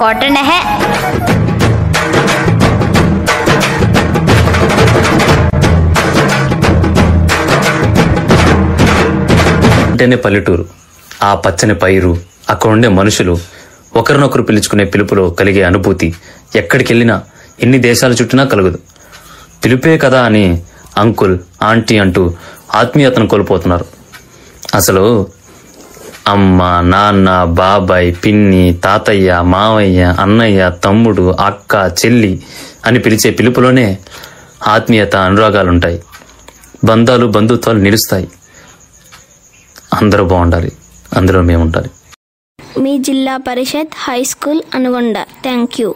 Cotton है। అంటేనే పల్లెటూరు, ఆ పచ్చని పైరు, అక్కడ ఉండే మనుషులు, ఒకరినొకరు పిలుచుకునే పిలుపులో కలిగే అనుభూతి ఎక్కడికెళ్ళినా ఎన్ని దేశాలు చుట్టినా కలగదు. పిలుపే కదా అని అంకుల్ ఆంటీ అంటూ ఆత్మీయతను కోల్పోతున్నారు. అసలు అమ్మ, నాన్న, బాబాయ్, పిన్ని, తాతయ్య, మావయ్య, అన్నయ్య, తమ్ముడు, అక్క, చెల్లి అని పిలిచే పిలుపులోనే ఆత్మీయత, అనురాగాలుంటాయి. బంధాలు, బంధుత్వాలు నిలుస్తాయి. అందరూ బాగుండాలి, అందులో మేము ఉండాలి. మీ Zilla Parishad high school Anugonda. Thank you.